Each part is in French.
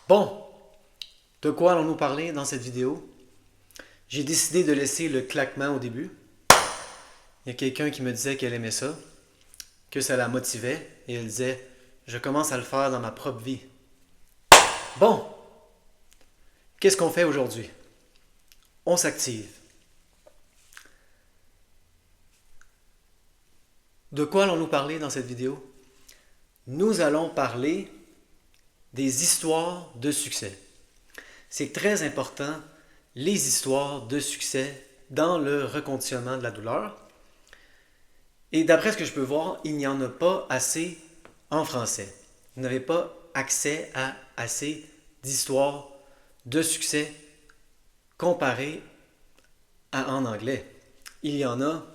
Bon, de quoi allons-nous parler dans cette vidéo? J'ai décidé de laisser le claquement au début. Il y a quelqu'un qui me disait qu'elle aimait ça, que ça la motivait, et elle disait « Je commence à le faire dans ma propre vie. » Bon, qu'est-ce qu'on fait aujourd'hui? On s'active. De quoi allons-nous parler dans cette vidéo? Nous allons parler des histoires de succès. C'est très important, les histoires de succès dans le reconditionnement de la douleur. Et d'après ce que je peux voir, il n'y en a pas assez en français. Vous n'avez pas accès à assez d'histoires de succès comparées en anglais. Il y en a,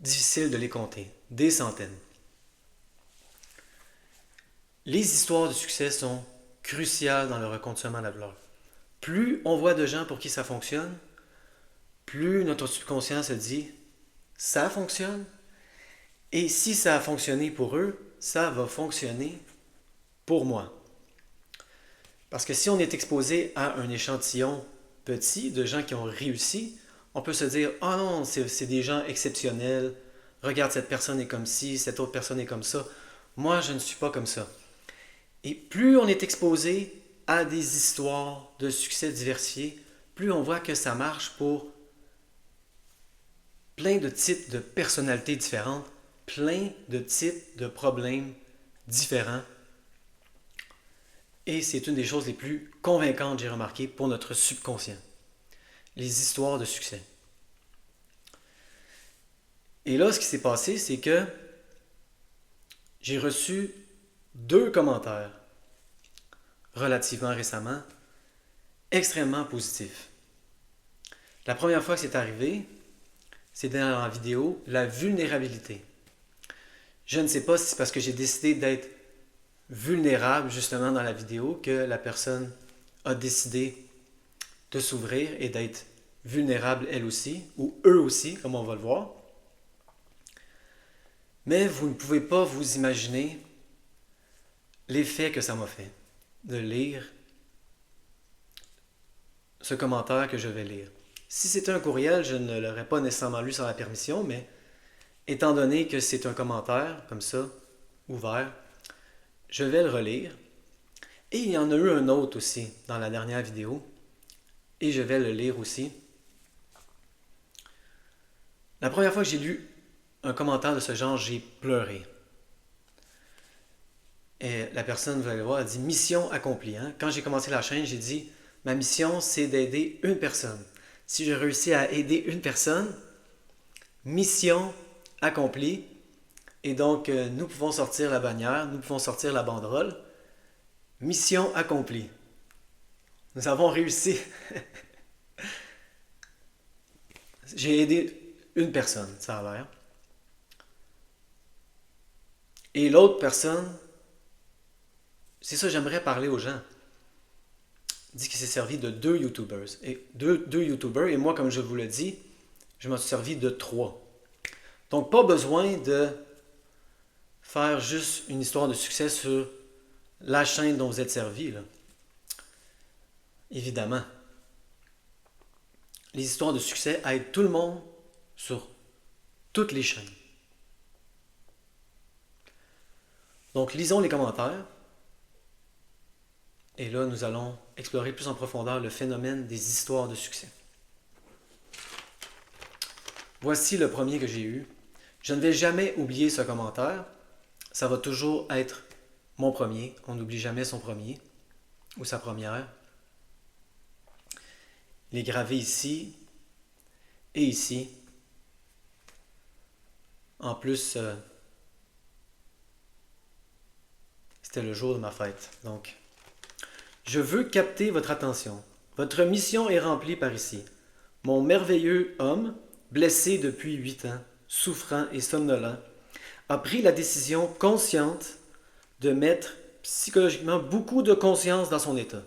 difficile de les compter, des centaines. Les histoires de succès sont cruciales dans le reconditionnement de la douleur. Plus on voit de gens pour qui ça fonctionne, plus notre subconscient se dit « ça fonctionne ». Et si ça a fonctionné pour eux, ça va fonctionner pour moi. Parce que si on est exposé à un échantillon petit de gens qui ont réussi, on peut se dire « Ah non, c'est des gens exceptionnels. Regarde, cette personne est comme ci, cette autre personne est comme ça. Moi, je ne suis pas comme ça. » Et plus on est exposé à des histoires de succès diversifiés, plus on voit que ça marche pour plein de types de personnalités différentes, plein de types de problèmes différents. Et c'est une des choses les plus convaincantes, j'ai remarqué, pour notre subconscient. Les histoires de succès. Et là, ce qui s'est passé, c'est que j'ai reçu 2 commentaires relativement récemment, extrêmement positifs. La première fois que c'est arrivé, c'est dans la vidéo « La vulnérabilité ». Je ne sais pas si c'est parce que j'ai décidé d'être vulnérable justement dans la vidéo que la personne a décidé de s'ouvrir et d'être vulnérable elle aussi, ou eux aussi, comme on va le voir. Mais vous ne pouvez pas vous imaginer l'effet que ça m'a fait de lire ce commentaire que je vais lire. Si c'était un courriel, je ne l'aurais pas nécessairement lu sans la permission, mais étant donné que c'est un commentaire, comme ça, ouvert, je vais le relire. Et il y en a eu un autre aussi dans la dernière vidéo, et je vais le lire aussi. La première fois que j'ai lu un commentaire de ce genre, j'ai pleuré. Et la personne, vous allez voir, a dit « mission accomplie ». Quand j'ai commencé la chaîne, j'ai dit « ma mission, c'est d'aider une personne ». Si je réussis à aider une personne, mission accomplie. Et donc, nous pouvons sortir la bannière, nous pouvons sortir la banderole. Mission accomplie. Nous avons réussi. J'ai aidé une personne, ça a l'air. Et l'autre personne, c'est ça, j'aimerais parler aux gens. Dit qu'il s'est servi de 2 YouTubers. Et deux YouTubers, et moi, comme je vous le dis, je m'en suis servi de 3. Donc, pas besoin de faire juste une histoire de succès sur la chaîne dont vous êtes servi, là. Évidemment. Les histoires de succès aident tout le monde sur toutes les chaînes. Donc, lisons les commentaires. Et là, nous allons explorer plus en profondeur le phénomène des histoires de succès. Voici le premier que j'ai eu. Je ne vais jamais oublier ce commentaire. Ça va toujours être mon premier. On n'oublie jamais son premier ou sa première. Il est gravé ici et ici. En plus, c'était le jour de ma fête. Donc, je veux capter votre attention. Votre mission est remplie par ici. Mon merveilleux homme, blessé depuis 8 ans, souffrant et somnolent, a pris la décision consciente de mettre psychologiquement beaucoup de conscience dans son état.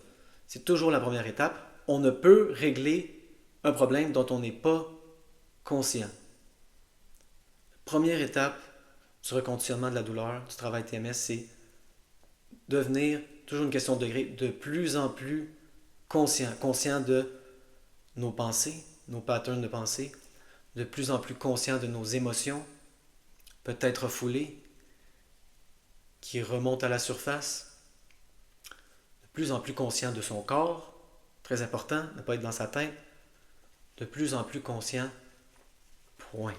C'est toujours la première étape. On ne peut régler un problème dont on n'est pas conscient. Première étape du reconditionnement de la douleur, du travail TMS, c'est devenir toujours une question de degré, de plus en plus conscient de nos pensées, nos patterns de pensée, de plus en plus conscient de nos émotions, peut-être refoulées, qui remontent à la surface, de plus en plus conscient de son corps, très important, ne pas être dans sa tête, de plus en plus conscient, point.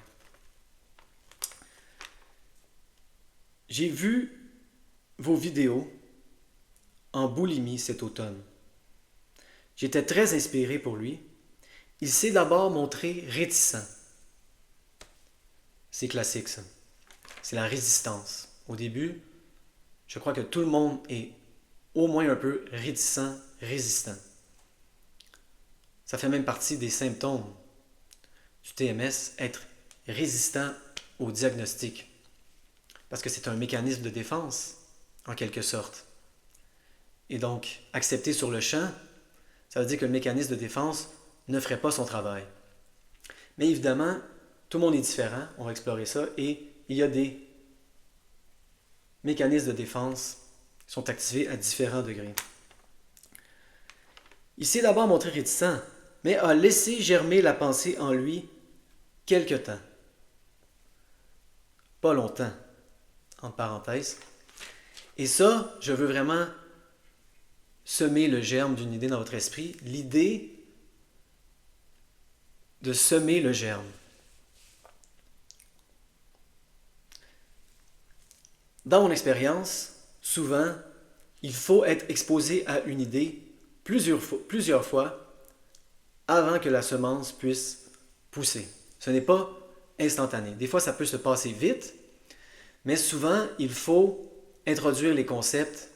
J'ai vu vos vidéos en boulimie cet automne. J'étais très inspiré pour lui. Il s'est d'abord montré réticent. C'est classique, ça. C'est la résistance. Au début, je crois que tout le monde est au moins un peu réticent, résistant. Ça fait même partie des symptômes du TMS, être résistant au diagnostic. Parce que c'est un mécanisme de défense, en quelque sorte. Et donc, accepter sur le champ, ça veut dire que le mécanisme de défense ne ferait pas son travail. Mais évidemment, tout le monde est différent, on va explorer ça, et il y a des mécanismes de défense qui sont activés à différents degrés. Il s'est d'abord montré réticent, mais a laissé germer la pensée en lui quelque temps. Pas longtemps, entre parenthèses. Et ça, je veux vraiment semer le germe d'une idée dans votre esprit, l'idée de semer le germe. Dans mon expérience, souvent, il faut être exposé à une idée plusieurs fois avant que la semence puisse pousser. Ce n'est pas instantané. Des fois, ça peut se passer vite, mais souvent, il faut introduire les concepts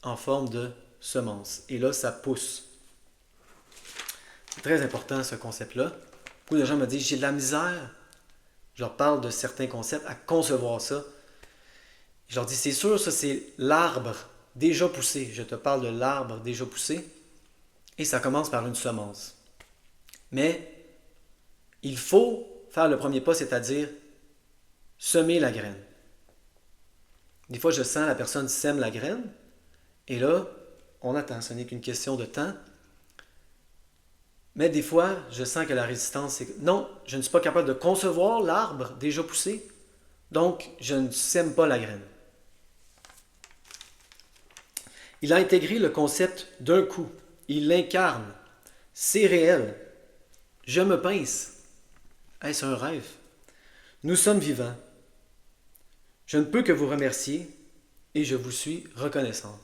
en forme de semence. Et là, ça pousse. C'est très important, ce concept-là. Beaucoup de gens me disent, j'ai de la misère. Je leur parle de certains concepts à concevoir ça. Je leur dis, c'est sûr, ça c'est l'arbre déjà poussé. Je te parle de l'arbre déjà poussé. Et ça commence par une semence. Mais il faut faire le premier pas, c'est-à-dire semer la graine. Des fois, je sens la personne sème la graine. Et là, on attend. Ce n'est qu'une question de temps. Mais des fois, je sens que la résistance, c'est que non, je ne suis pas capable de concevoir l'arbre déjà poussé. Donc, je ne sème pas la graine. Il a intégré le concept d'un coup. Il l'incarne. C'est réel. Je me pince. Est-ce un rêve? Nous sommes vivants. Je ne peux que vous remercier et je vous suis reconnaissant.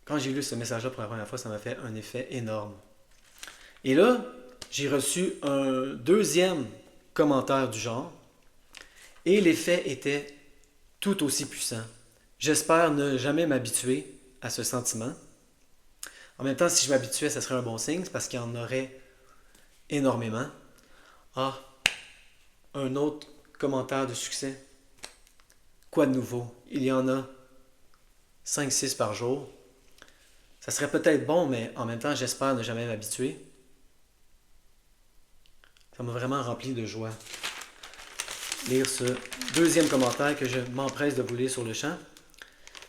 Quand j'ai lu ce message-là pour la première fois, ça m'a fait un effet énorme. Et là, j'ai reçu un deuxième commentaire du genre et l'effet était tout aussi puissant. J'espère ne jamais m'habituer à ce sentiment. En même temps, si je m'habituais, ça serait un bon signe, parce qu'il y en aurait énormément. Ah, un autre commentaire de succès. Quoi de nouveau? Il y en a 5-6 par jour. Ça serait peut-être bon, mais en même temps, j'espère ne jamais m'habituer. Ça m'a vraiment rempli de joie. Lire ce deuxième commentaire que je m'empresse de vous lire sur le champ.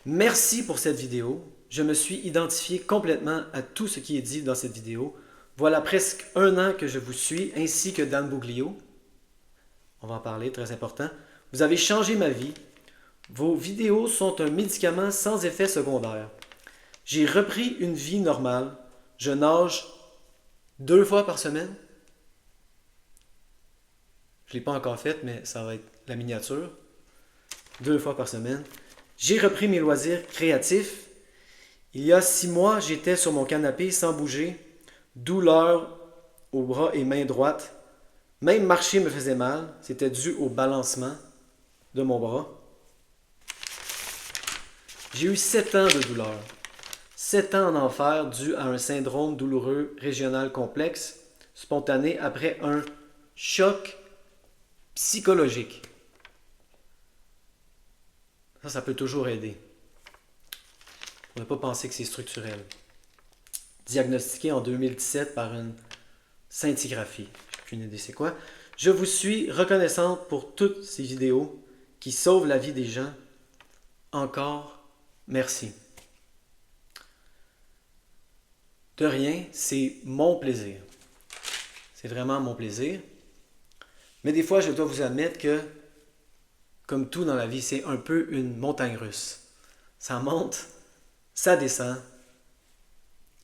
Merci pour cette vidéo. Je me suis identifié complètement à tout ce qui est dit dans cette vidéo. Voilà presque 1 an que je vous suis, ainsi que Dan Buglio. On va en parler, très important. Vous avez changé ma vie. Vos vidéos sont un médicament sans effet secondaire. J'ai repris une vie normale. Je nage 2 fois par semaine. Je ne l'ai pas encore faite, mais ça va être la miniature. 2 fois par semaine. J'ai repris mes loisirs créatifs. Il y a 6 mois, j'étais sur mon canapé sans bouger. Douleur aux bras et mains droites. Même marcher me faisait mal. C'était dû au balancement de mon bras. J'ai eu 7 ans de douleur. 7 ans en enfer dû à un syndrome douloureux régional complexe, spontané après un choc psychologique. Ça peut toujours aider. On ne peut pas penser que c'est structurel. Diagnostiqué en 2017 par une scintigraphie. Je n'ai aucune idée c'est quoi. Je vous suis reconnaissante pour toutes ces vidéos qui sauvent la vie des gens. Encore, merci. De rien, c'est mon plaisir. C'est vraiment mon plaisir. Mais des fois, je dois vous admettre que, comme tout dans la vie, c'est un peu une montagne russe. Ça monte, ça descend,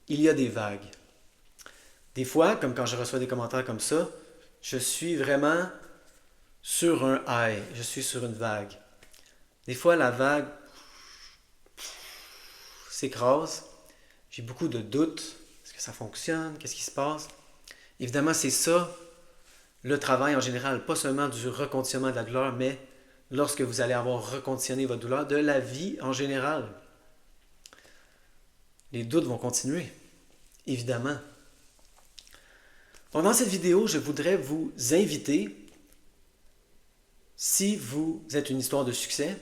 il y a des vagues. Des fois, comme quand je reçois des commentaires comme ça, je suis vraiment sur un high, je suis sur une vague. Des fois, la vague s'écrase, j'ai beaucoup de doutes. Est-ce que ça fonctionne? Qu'est-ce qui se passe? Évidemment, c'est ça, le travail en général, pas seulement du reconditionnement de la douleur, mais lorsque vous allez avoir reconditionné votre douleur, de la vie en général. Les doutes vont continuer, évidemment. Donc, dans cette vidéo, je voudrais vous inviter, si vous êtes une histoire de succès,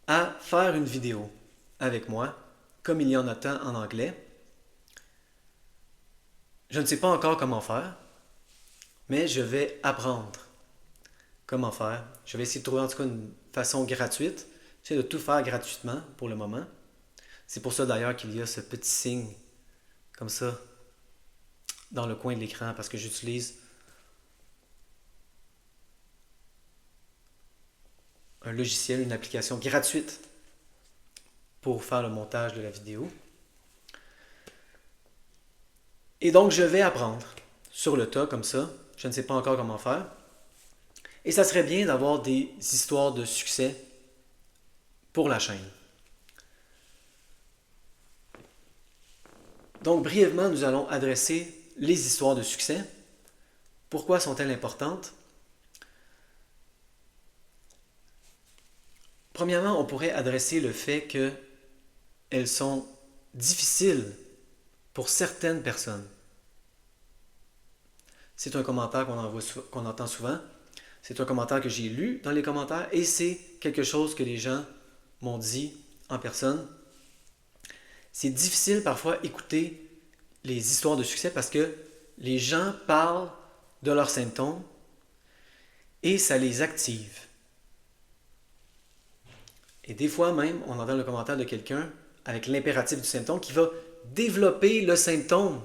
à faire une vidéo avec moi, comme il y en a tant en anglais. Je ne sais pas encore comment faire, mais je vais apprendre comment faire. Je vais essayer de trouver en tout cas une façon gratuite. J'essaie de tout faire gratuitement pour le moment. C'est pour ça d'ailleurs qu'il y a ce petit signe comme ça dans le coin de l'écran parce que j'utilise un logiciel, une application gratuite pour faire le montage de la vidéo. Et donc je vais apprendre sur le tas comme ça. Je ne sais pas encore comment faire. Et ça serait bien d'avoir des histoires de succès pour la chaîne. Donc brièvement, nous allons adresser les histoires de succès. Pourquoi sont-elles importantes? Premièrement, on pourrait adresser le fait qu'elles sont difficiles pour certaines personnes. C'est un commentaire qu'on entend souvent. C'est un commentaire que j'ai lu dans les commentaires et c'est quelque chose que les gens m'ont dit en personne. C'est difficile parfois écouter les histoires de succès parce que les gens parlent de leurs symptômes et ça les active. Et des fois même, on entend le commentaire de quelqu'un avec l'impératif du symptôme qui va développer le symptôme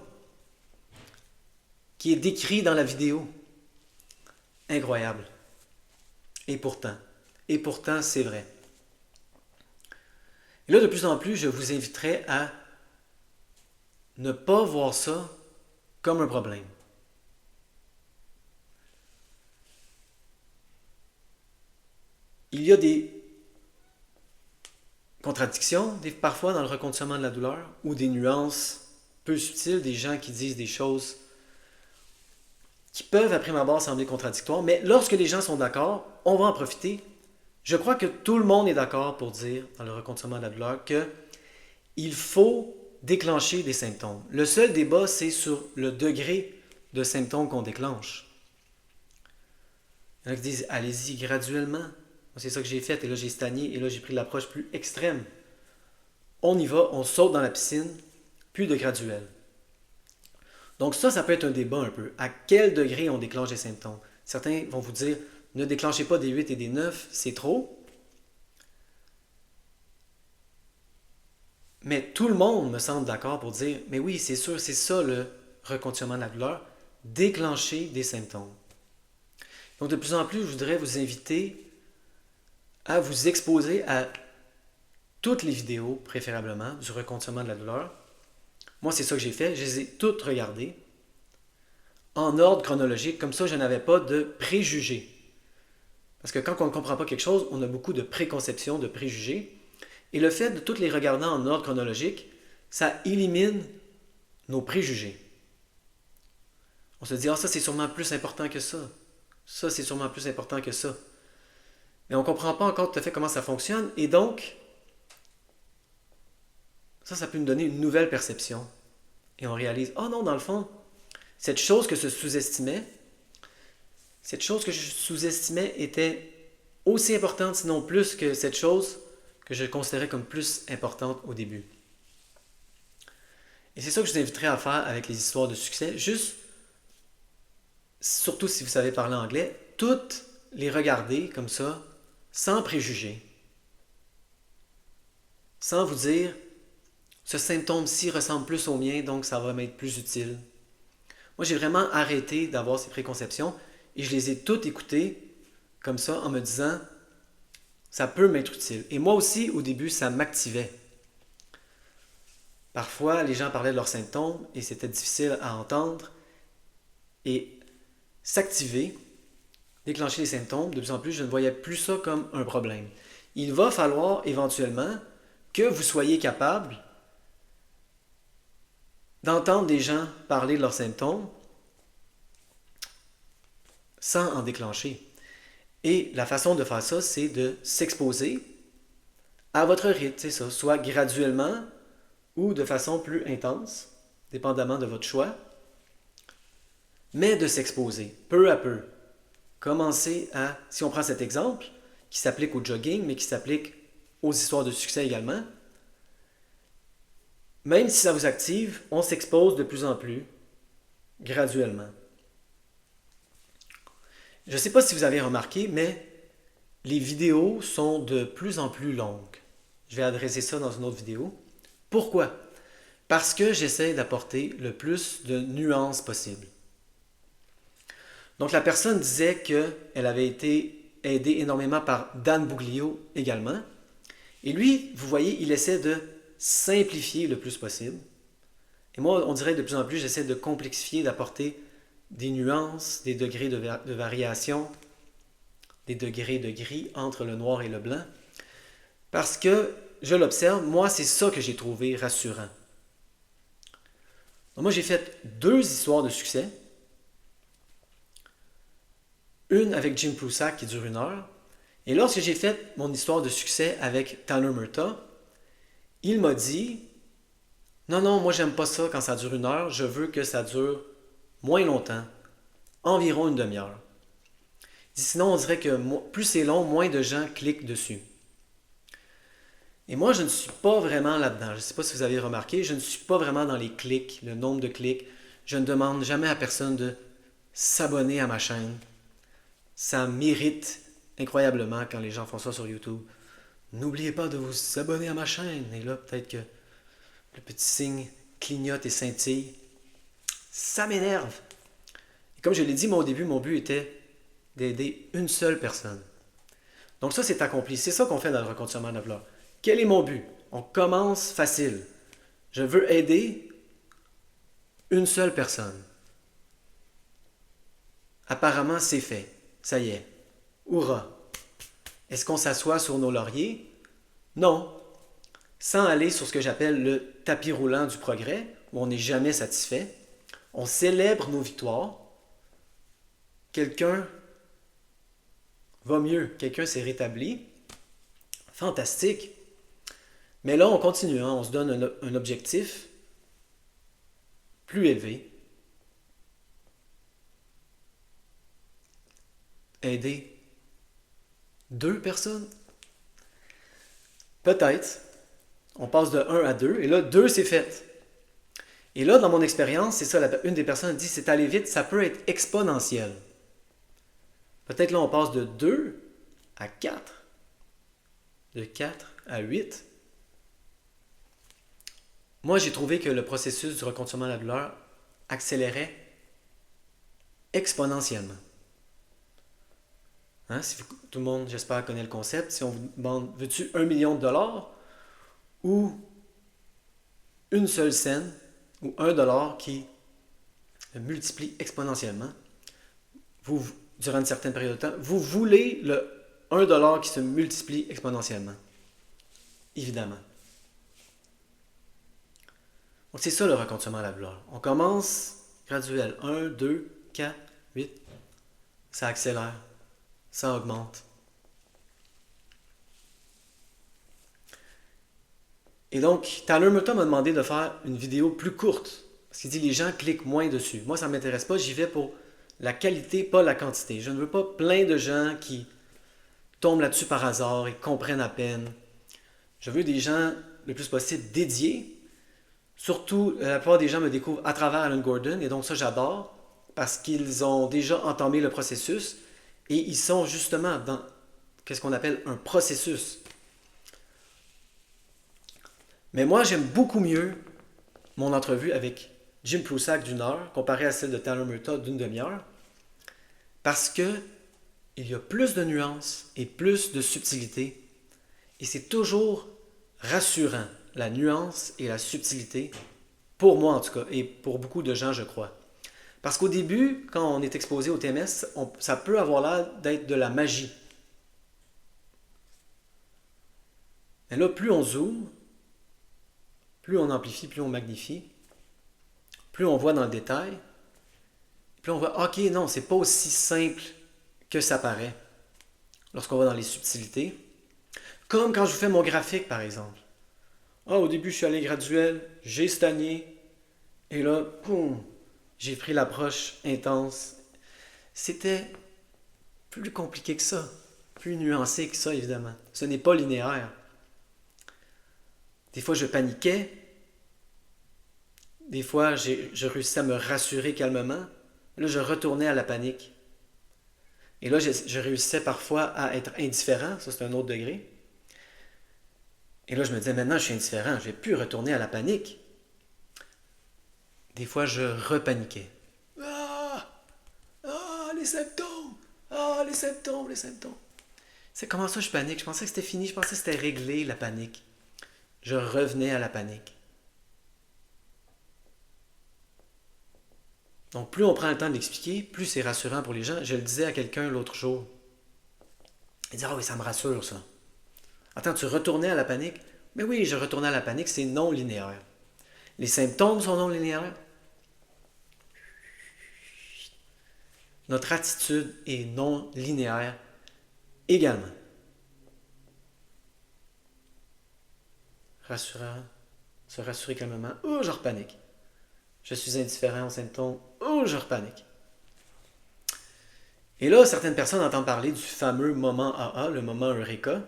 qui est décrit dans la vidéo. Incroyable. Et pourtant, c'est vrai. Et là, de plus en plus, je vous inviterai à ne pas voir ça comme un problème. Il y a des contradictions, parfois dans le reconditionnement de la douleur, ou des nuances peu subtiles, des gens qui disent des choses qui peuvent à prime abord sembler contradictoires, mais lorsque les gens sont d'accord, on va en profiter. Je crois que tout le monde est d'accord pour dire, dans le reconditionnement de la douleur, qu'il faut déclencher des symptômes. Le seul débat, c'est sur le degré de symptômes qu'on déclenche. Il y en a qui disent, allez-y graduellement. C'est ça que j'ai fait, et là j'ai stagné, et là j'ai pris l'approche plus extrême. On y va, on saute dans la piscine, plus de graduel. Donc ça peut être un débat un peu. À quel degré on déclenche les symptômes? Certains vont vous dire, ne déclenchez pas des 8 et des 9, c'est trop. Mais tout le monde me semble d'accord pour dire, mais oui, c'est sûr, c'est ça le reconditionnement de la douleur, déclencher des symptômes. Donc de plus en plus, je voudrais vous inviter à vous exposer à toutes les vidéos, préférablement, du reconditionnement de la douleur. Moi, c'est ça que j'ai fait. Je les ai toutes regardées en ordre chronologique. Comme ça, je n'avais pas de préjugés. Parce que quand on ne comprend pas quelque chose, on a beaucoup de préconceptions, de préjugés. Et le fait de toutes les regarder en ordre chronologique, ça élimine nos préjugés. On se dit, ah, ça c'est sûrement plus important que ça. Ça c'est sûrement plus important que ça. Mais on ne comprend pas encore tout à fait comment ça fonctionne. Et donc, ça peut nous donner une nouvelle perception. Et on réalise, oh non, dans le fond, cette chose que je sous-estimais était aussi importante, sinon plus que cette chose que je considérais comme plus importante au début. Et c'est ça que je vous inviterai à faire avec les histoires de succès. Juste surtout si vous savez parler anglais, toutes les regarder comme ça, sans préjugés, sans vous dire ce symptôme-ci ressemble plus au mien, donc ça va m'être plus utile. Moi, j'ai vraiment arrêté d'avoir ces préconceptions et je les ai toutes écoutées comme ça en me disant ça peut m'être utile. Et moi aussi, au début, ça m'activait. Parfois, les gens parlaient de leurs symptômes et c'était difficile à entendre. Et s'activer, déclencher les symptômes, de plus en plus, je ne voyais plus ça comme un problème. Il va falloir éventuellement que vous soyez capable d'entendre des gens parler de leurs symptômes sans en déclencher. Et la façon de faire ça, c'est de s'exposer à votre rythme, c'est ça, soit graduellement ou de façon plus intense, dépendamment de votre choix, mais de s'exposer peu à peu. Commencez à, si on prend cet exemple, qui s'applique au jogging, mais qui s'applique aux histoires de succès également, même si ça vous active, on s'expose de plus en plus, graduellement. Je ne sais pas si vous avez remarqué, mais les vidéos sont de plus en plus longues. Je vais adresser ça dans une autre vidéo. Pourquoi? Parce que j'essaie d'apporter le plus de nuances possible. Donc la personne disait qu'elle avait été aidée énormément par Dan Buglio également. Et lui, vous voyez, il essaie de simplifier le plus possible. Et moi, on dirait de plus en plus, j'essaie de complexifier, d'apporter des nuances, des degrés de variation, des degrés de gris entre le noir et le blanc. Parce que, je l'observe, moi, c'est ça que j'ai trouvé rassurant. Donc, moi, j'ai fait 2 histoires de succès. Une avec Jim Prusak qui dure 1 heure. Et lorsque j'ai fait mon histoire de succès avec Tanner Murtaugh, il m'a dit « Non, non, moi j'aime pas ça quand ça dure 1 heure, je veux que ça dure moins longtemps, environ 1 demi-heure. » Il dit « Sinon, on dirait que plus c'est long, moins de gens cliquent dessus. » Et moi, je ne suis pas vraiment là-dedans. Je ne sais pas si vous avez remarqué, je ne suis pas vraiment dans les clics, le nombre de clics. Je ne demande jamais à personne de s'abonner à ma chaîne. Ça m'irrite incroyablement quand les gens font ça sur YouTube. N'oubliez pas de vous abonner à ma chaîne. Et là, peut-être que le petit signe clignote et scintille. Ça m'énerve. Et comme je l'ai dit, moi, au début, mon but était d'aider une seule personne. Donc ça, c'est accompli. C'est ça qu'on fait dans le reconditionnement de la valeur. Quel est mon but? On commence facile. Je veux aider une seule personne. Apparemment, c'est fait. Ça y est. Hourra! Est-ce qu'on s'assoit sur nos lauriers? Non. Sans aller sur ce que j'appelle le tapis roulant du progrès, où on n'est jamais satisfait. On célèbre nos victoires. Quelqu'un va mieux. Quelqu'un s'est rétabli. Fantastique. Mais là, on continue. Hein? On se donne un objectif plus élevé. Aider 2 personnes? Peut-être. On passe de 1 à 2, et là, 2, c'est fait. Et là, dans mon expérience, c'est ça, une des personnes dit, c'est aller vite, ça peut être exponentiel. Peut-être là, on passe de 2 à 4, de 4 à 8. Moi, j'ai trouvé que le processus du reconditionnement de la douleur accélérait exponentiellement. Hein? Si tout le monde, j'espère, connaît le concept. Si on vous demande, veux-tu 1 million de dollars ou une seule scène ou 1 dollar qui multiplie exponentiellement, durant une certaine période de temps, vous voulez le 1 dollar qui se multiplie exponentiellement. Évidemment. Donc c'est ça le reconditionnement à la douleur. On commence graduel. 1, 2, 4, 8. Ça accélère. Ça augmente. Et donc, Tanner Murtaugh m'a demandé de faire une vidéo plus courte. Parce qu'il dit les gens cliquent moins dessus. Moi, ça ne m'intéresse pas. J'y vais pour la qualité, pas la quantité. Je ne veux pas plein de gens qui tombent là-dessus par hasard et comprennent à peine. Je veux des gens le plus possible dédiés. Surtout, la plupart des gens me découvrent à travers Alan Gordon. Et donc ça, j'adore. parce qu'ils ont déjà entamé le processus et ils sont justement dans qu'est-ce qu'on appelle un processus. Mais moi, j'aime beaucoup mieux mon entrevue avec Jim Prusak d'une heure comparée à celle de Tyler Murtaugh d'une demi-heure parce que il y a plus de nuances et plus de subtilité et c'est toujours rassurant, la nuance et la subtilité, pour moi en tout cas, et pour beaucoup de gens je crois. Parce qu'au début, quand on est exposé au TMS, ça peut avoir l'air d'être de la magie. Mais là, plus on zoome, plus on amplifie, plus on magnifie, plus on voit dans le détail, plus on voit, ok, non, c'est pas aussi simple que ça paraît lorsqu'on va dans les subtilités. Comme quand je vous fais mon graphique, par exemple. Ah, au début, je suis allé graduel, j'ai stagné, et là, boum, j'ai pris l'approche intense. C'était plus compliqué que ça, plus nuancé que ça, évidemment. Ce n'est pas linéaire. Des fois, je paniquais. Des fois, je réussissais à me rassurer calmement. Là, je retournais à la panique. Et là, je réussissais parfois à être indifférent. Ça, c'est un autre degré. Et là, je me disais, maintenant, je suis indifférent. Je ne vais plus retourner à la panique. Des fois, je repaniquais. Ah! Ah, les symptômes! Ah, les symptômes, les symptômes. C'est comment ça, je panique? Je pensais que c'était fini. Je pensais que c'était réglé, la panique. Je revenais à la panique. Donc, plus on prend le temps d'expliquer, plus c'est rassurant pour les gens. Je le disais à quelqu'un l'autre jour. Il disait, ah oui, ça me rassure, ça. Attends, tu retournais à la panique? Mais oui, je retournais à la panique, c'est non linéaire. Les symptômes sont non linéaires. Notre attitude est non linéaire également. Rassurant, se rassurer calmement. Oh, je repanique. Je suis indifférent aux symptômes. Oh, je repanique. Et là, certaines personnes entendent parler du fameux moment AA, le moment Eureka.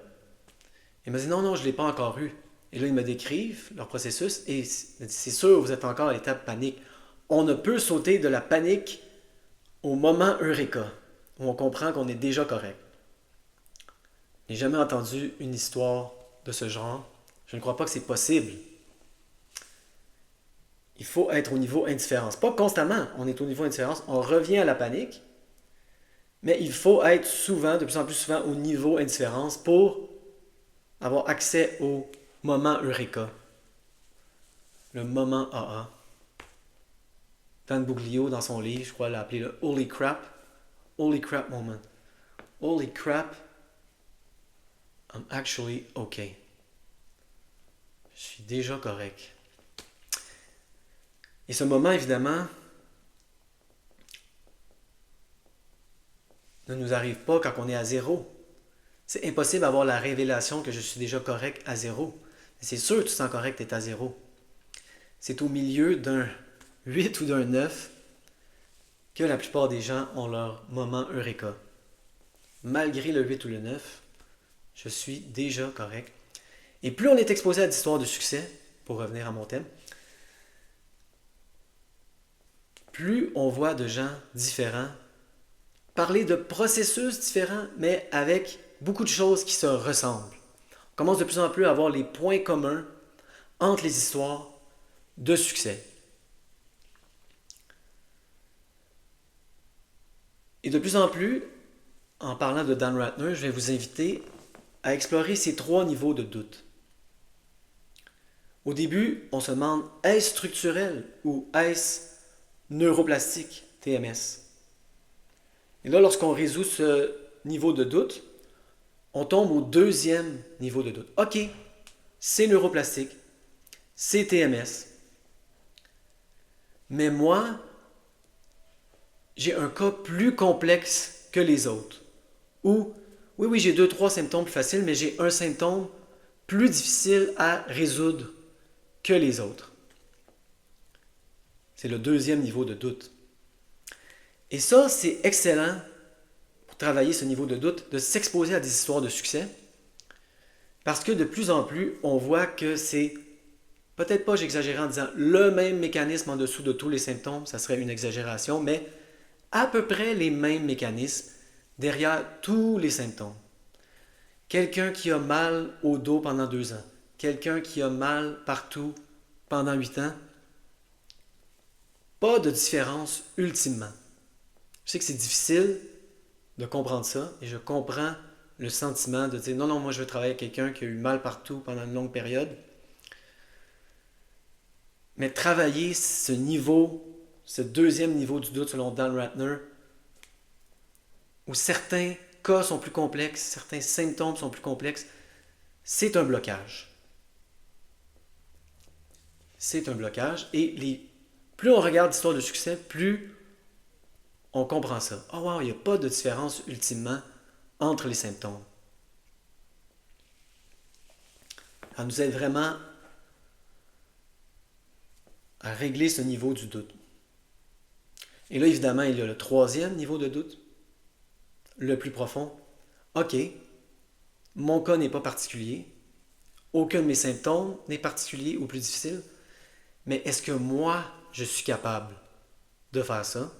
Ils me disent non, non, je ne l'ai pas encore eu. Et là, ils me décrivent leur processus et c'est sûr, vous êtes encore à l'étape panique. On ne peut sauter de la panique au moment Eureka, où on comprend qu'on est déjà correct. Je n'ai jamais entendu une histoire de ce genre. Je ne crois pas que c'est possible. Il faut être au niveau indifférence. Pas constamment, on est au niveau indifférence, on revient à la panique, mais il faut être souvent, de plus en plus souvent, au niveau indifférence pour avoir accès au moment Eureka. Le moment AA. Dan Buglio, dans son livre, je crois, l'a appelé le Holy Crap. Holy Crap Moment. Holy crap, I'm actually okay. Je suis déjà correct. Et ce moment, évidemment, ne nous arrive pas quand on est à zéro. C'est impossible d'avoir la révélation que je suis déjà correct à zéro. C'est sûr que tu te sens correct, tu es à zéro. C'est au milieu d'un 8 ou d'un 9 que la plupart des gens ont leur moment Eureka. Malgré le 8 ou le 9, je suis déjà correct. Et plus on est exposé à des histoires de succès, pour revenir à mon thème, plus on voit de gens différents parler de processus différents, mais avec beaucoup de choses qui se ressemblent. On commence de plus en plus à avoir les points communs entre les histoires de succès. Et de plus en plus, en parlant de Dan Ratner, je vais vous inviter à explorer ces 3 niveaux de doute. Au début, on se demande, est-ce structurel ou est-ce neuroplastique, TMS? Et là, lorsqu'on résout ce niveau de doute, on tombe au 2e niveau de doute. OK, c'est neuroplastique, c'est TMS, mais moi, j'ai un cas plus complexe que les autres. Ou, oui, j'ai 2-3 symptômes plus faciles, mais j'ai un symptôme plus difficile à résoudre que les autres. C'est le 2e niveau de doute. Et ça, c'est excellent pour travailler ce niveau de doute, de s'exposer à des histoires de succès, parce que de plus en plus, on voit que c'est, peut-être pas j'exagérais en disant le même mécanisme en dessous de tous les symptômes, ça serait une exagération, mais à peu près les mêmes mécanismes derrière tous les symptômes. Quelqu'un qui a mal au dos pendant 2 ans, quelqu'un qui a mal partout pendant 8 ans, pas de différence ultimement. Je sais que c'est difficile de comprendre ça et je comprends le sentiment de dire non, non, moi je veux travailler avec quelqu'un qui a eu mal partout pendant une longue période. Mais travailler ce niveau, ce deuxième niveau du doute selon Dan Ratner, où certains cas sont plus complexes, certains symptômes sont plus complexes, c'est un blocage. C'est un blocage et plus on regarde l'histoire de succès, plus on comprend ça. Oh wow, il n'y a pas de différence ultimement entre les symptômes. Ça nous aide vraiment à régler ce niveau du doute. Et là, évidemment, il y a le troisième niveau de doute, le plus profond. OK, mon cas n'est pas particulier, aucun de mes symptômes n'est particulier ou plus difficile, mais est-ce que moi, je suis capable de faire ça?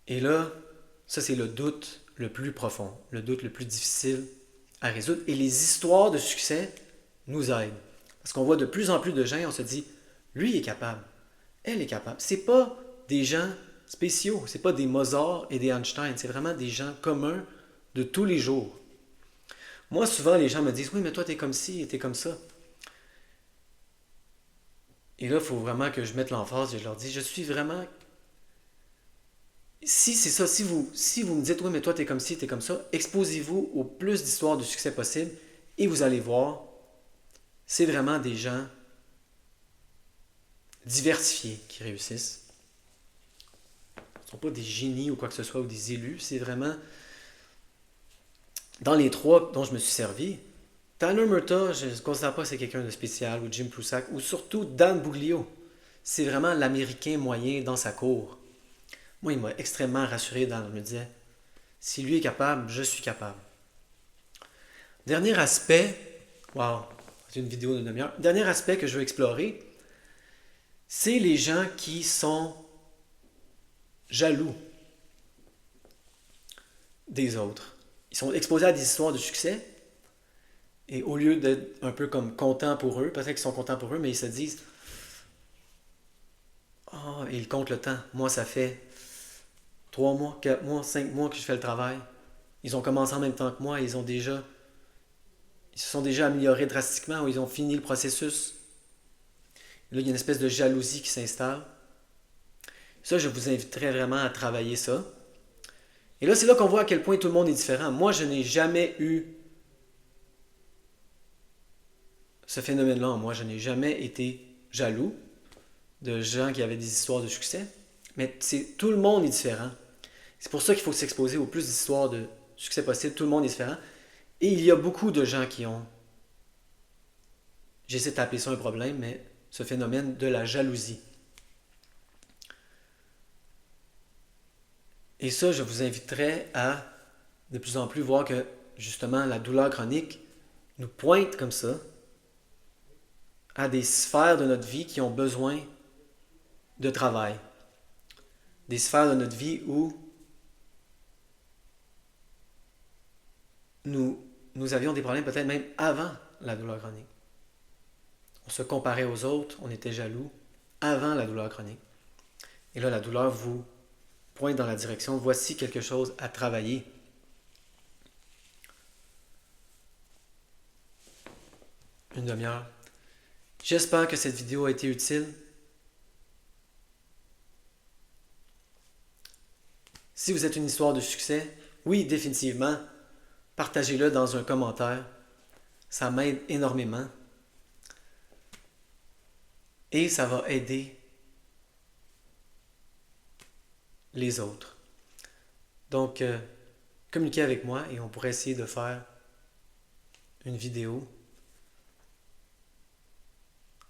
Et là, ça c'est le doute le plus profond, le doute le plus difficile à résoudre. Et les histoires de succès nous aident. Parce qu'on voit de plus en plus de gens et on se dit, lui est capable, elle est capable. C'est pas des gens spéciaux, c'est pas des Mozart et des Einstein, c'est vraiment des gens communs de tous les jours. Moi, souvent, les gens me disent, oui, mais toi, t'es comme ci et t'es comme ça. Et là, il faut vraiment que je mette l'emphase et je leur dis, je suis vraiment. Si c'est ça, si vous me dites, oui, mais toi, t'es comme ci, t'es comme ça, exposez-vous au plus d'histoires de succès possible et vous allez voir, c'est vraiment des gens diversifiés qui réussissent. Ce ne sont pas des génies ou quoi que ce soit ou des élus, c'est vraiment. Dans les trois dont je me suis servi, Tyler Murtaugh, je ne considère pas que c'est quelqu'un de spécial, ou Jim Prusak, ou surtout Dan Buglio. C'est vraiment l'Américain moyen dans sa cour. Moi, il m'a extrêmement rassuré dans. Je me disais, si lui est capable, je suis capable. Dernier aspect, wow, c'est une vidéo de demi-heure. Dernier aspect que je veux explorer, c'est les gens qui sont jaloux des autres. Ils sont exposés à des histoires de succès et au lieu d'être un peu comme contents pour eux, peut-être qu'ils sont contents pour eux, mais ils se disent ah, oh, ils comptent le temps. Moi, ça fait 3 mois, 4 mois, 5 mois que je fais le travail. Ils ont commencé en même temps que moi, ils se sont déjà améliorés drastiquement ou ils ont fini le processus. Là, il y a une espèce de jalousie qui s'installe. Ça, je vous inviterais vraiment à travailler ça. Et là, c'est là qu'on voit à quel point tout le monde est différent. Moi, je n'ai jamais eu ce phénomène-là en moi. Je n'ai jamais été jaloux de gens qui avaient des histoires de succès. Mais tout le monde est différent. C'est pour ça qu'il faut s'exposer au plus d'histoires de succès possible. Tout le monde est différent. Et il y a beaucoup de gens qui ont, j'essaie d'appeler ça un problème, mais ce phénomène de la jalousie. Et ça, je vous inviterais à de plus en plus voir que justement la douleur chronique nous pointe comme ça à des sphères de notre vie qui ont besoin de travail. Des sphères de notre vie où nous avions des problèmes peut-être même avant la douleur chronique. On se comparait aux autres, on était jaloux avant la douleur chronique. Et là, la douleur vous pointe dans la direction, voici quelque chose à travailler. Une demi-heure. J'espère que cette vidéo a été utile. Si vous êtes une histoire de succès, oui, définitivement, partagez-le dans un commentaire. Ça m'aide énormément. Et ça va aider les autres. Donc, communiquez avec moi et on pourrait essayer de faire une vidéo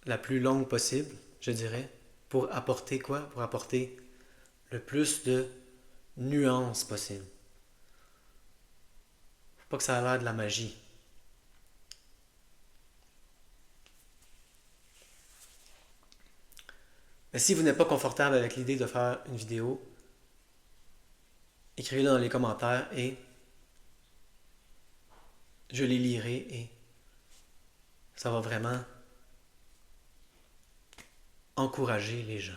la plus longue possible, je dirais, pour apporter quoi? Pour apporter le plus de nuances possible. Faut pas que ça a l'air de la magie. Mais si vous n'êtes pas confortable avec l'idée de faire une vidéo, écrivez-le dans les commentaires et je les lirai et ça va vraiment encourager les gens.